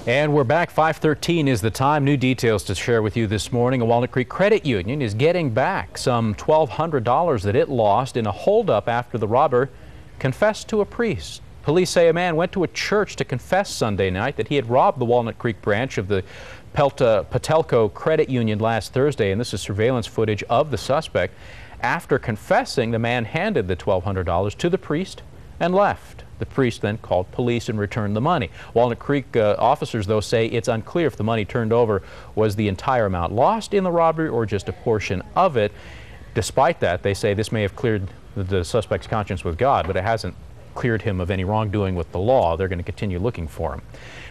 And we're back. 5:13 is the time. New details to share with you this morning. A Walnut Creek credit union is getting back some $1,200 that it lost in a holdup after the robber confessed to a priest. Police say a man went to a church to confess Sunday night that he had robbed the Walnut Creek branch of the Patelco Credit Union last Thursday, and this is surveillance footage of the suspect. After confessing, the man handed the $1,200 to the priest and left. The priest then called police and returned the money. Walnut Creek officers, though, say it's unclear if the money turned over was the entire amount lost in the robbery or just a portion of it. Despite that, they say this may have cleared the suspect's conscience with God, but it hasn't cleared him of any wrongdoing with the law. They're going to continue looking for him.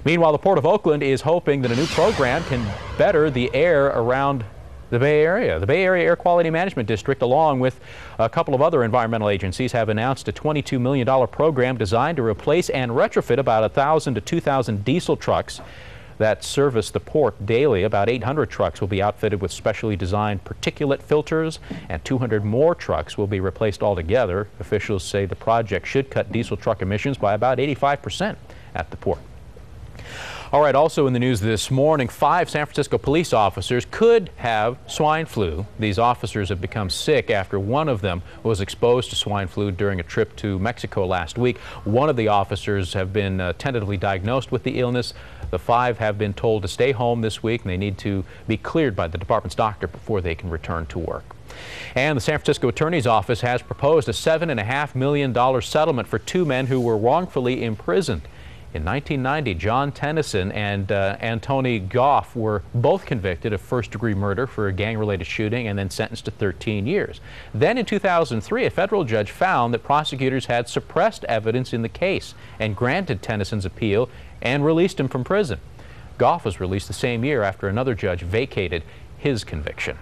Meanwhile, the Port of Oakland is hoping that a new program can better the air around the Bay Area. The Bay Area Air Quality Management District, along with a couple of other environmental agencies, have announced a $22 million program designed to replace and retrofit about 1,000 to 2,000 diesel trucks that service the port daily. About 800 trucks will be outfitted with specially designed particulate filters, and 200 more trucks will be replaced altogether. Officials say the project should cut diesel truck emissions by about 85% at the port. All right, also in the news this morning, 5 San Francisco police officers could have swine flu. These officers have become sick after one of them was exposed to swine flu during a trip to Mexico last week. One of the officers have been tentatively diagnosed with the illness. The 5 have been told to stay home this week, and they need to be cleared by the department's doctor before they can return to work. And the San Francisco Attorney's Office has proposed a $7.5 million settlement for 2 men who were wrongfully imprisoned. In 1990, John Tennyson and Antony Goff were both convicted of first-degree murder for a gang-related shooting and then sentenced to 13 years. Then in 2003, a federal judge found that prosecutors had suppressed evidence in the case and granted Tennyson's appeal and released him from prison. Goff was released the same year after another judge vacated his conviction.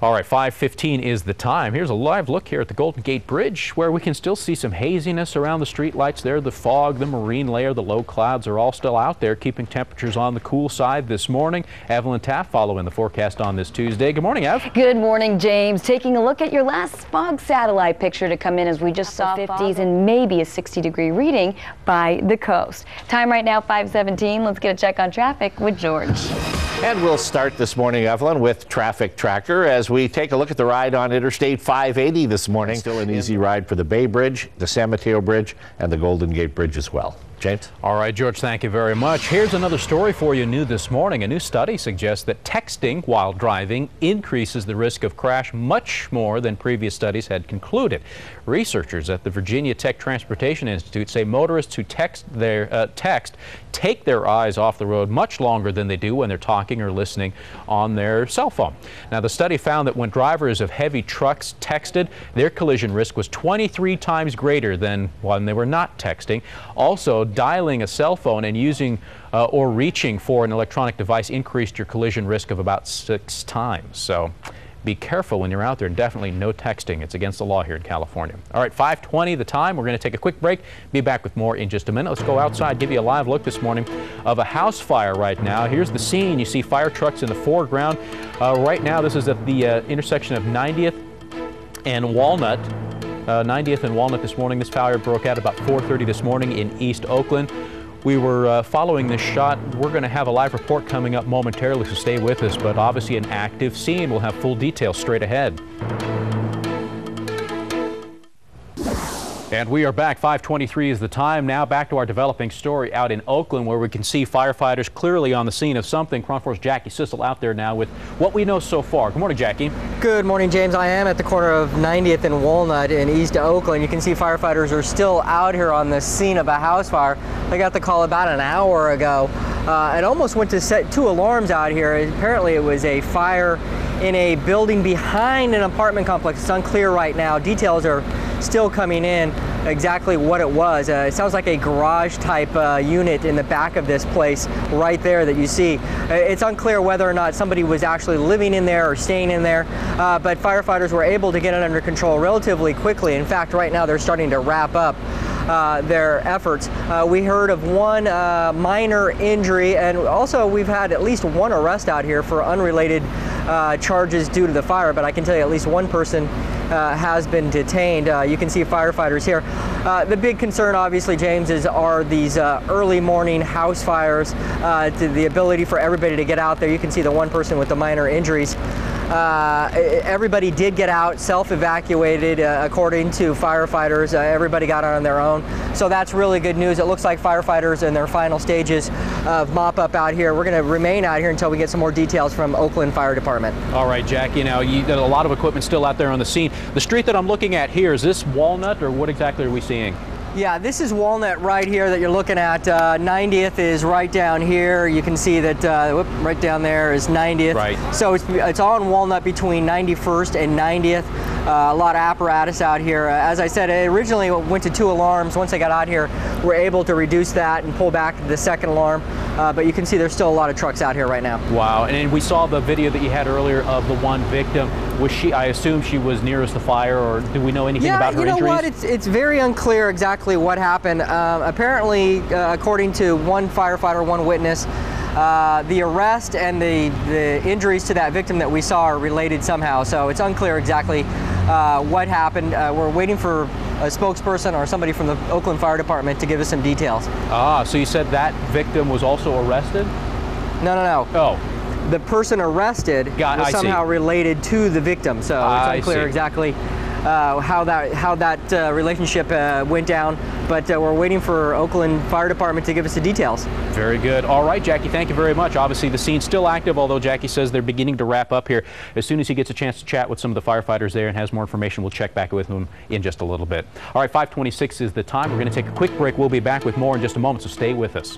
All right, 5:15 is the time. Here's a live look here at the Golden Gate Bridge, where we can still see some haziness around the street lights there. The fog, the marine layer, the low clouds are all still out there, keeping temperatures on the cool side this morning. Evelyn Taft following the forecast on this Tuesday. Good morning, Ev. Good morning, James. Taking a look at your last fog satellite picture to come in, as we just saw 50s and maybe a 60-degree reading by the coast. Time right now, 5:17. Let's get a check on traffic with George. And we'll start this morning, Evelyn, with Traffic Tracker as we take a look at the ride on Interstate 580 this morning. Still an easy ride for the Bay Bridge, the San Mateo Bridge, and the Golden Gate Bridge as well. James? All right, George, thank you very much. Here's another story for you new this morning. A new study suggests that texting while driving increases the risk of crash much more than previous studies had concluded. Researchers at the Virginia Tech Transportation Institute say motorists who text take their eyes off the road much longer than they do when they're talking or listening on their cell phone. Now, the study found that when drivers of heavy trucks texted, their collision risk was 23 times greater than when they were not texting. Also, dialing a cell phone and using or reaching for an electronic device increased your collision risk of about 6 times. So be careful when you're out there, and definitely no texting. It's against the law here in California. All right, 5:20 the time. We're going to take a quick break. Be back with more in just a minute. Let's go outside, give you a live look this morning of a house fire right now. Here's the scene. You see fire trucks in the foreground. Right now, this is at the intersection of 90th and Walnut. 90th and Walnut this morning. This fire broke out about 4:30 this morning in East Oakland. We were following this shot. We're going to have a live report coming up momentarily, so stay with us. But obviously an active scene. We'll have full details straight ahead. And we are back. 5:23 is the time. Now back to our developing story out in Oakland, where we can see firefighters clearly on the scene of something. Kron 4's Jackie Sissel out there now with what we know so far. Good morning, Jackie. Good morning, James. I am at the corner of 90th and Walnut in East Oakland. You can see firefighters are still out here on the scene of a house fire. They got the call about an hour ago. It almost went to set 2 alarms out here. Apparently it was a fire in a building behind an apartment complex. It's unclear right now. Details are still coming in exactly what it was. It sounds like a garage type unit in the back of this place right there that you see. It's unclear whether or not somebody was actually living in there or staying in there, but firefighters were able to get it under control relatively quickly. In fact, right now they're starting to wrap up their efforts. We heard of one minor injury, and also we've had at least 1 arrest out here for unrelated charges due to the fire, but I can tell you at least 1 person has been detained. You can see firefighters here. The big concern, obviously, James, are these early morning house fires, the ability for everybody to get out there. You can see the one person with the minor injuries. Everybody did get out, self-evacuated, according to firefighters. Everybody got out on their own. So that's really good news. It looks like firefighters in their final stages of mop-up out here. We're going to remain out here until we get some more details from Oakland Fire Department. All right, Jackie, now there's a lot of equipment still out there on the scene. The street that I'm looking at here, is this Walnut, or what exactly are we seeing? Yeah, this is Walnut right here that you're looking at. 90th is right down here. You can see that right down there is 90th. Right. So it's on Walnut between 91st and 90th. A lot of apparatus out here. As I said, it originally went to 2 alarms. Once they got out here, we're able to reduce that and pull back the second alarm. But you can see there's still a lot of trucks out here right now. Wow, and we saw the video that you had earlier of the one victim. Was she, I assume she was nearest the fire, or do we know anything about her injuries? Yeah, you know what, it's very unclear exactly what happened. Apparently, according to one firefighter, one witness, the arrest and the injuries to that victim that we saw are related somehow. So it's unclear exactly what happened. We're waiting for a spokesperson or somebody from the Oakland Fire Department to give us some details. Ah, so you said that victim was also arrested? No. Oh. The person arrested was somehow related to the victim. So it's unclear exactly how that relationship went down, but we're waiting for Oakland Fire Department to give us the details. Very good. All right, Jackie, thank you very much. Obviously, the scene's still active, although Jackie says they're beginning to wrap up here. As soon as he gets a chance to chat with some of the firefighters there and has more information, we'll check back with him in just a little bit. All right, 5:26 is the time. We're going to take a quick break. We'll be back with more in just a moment, so stay with us.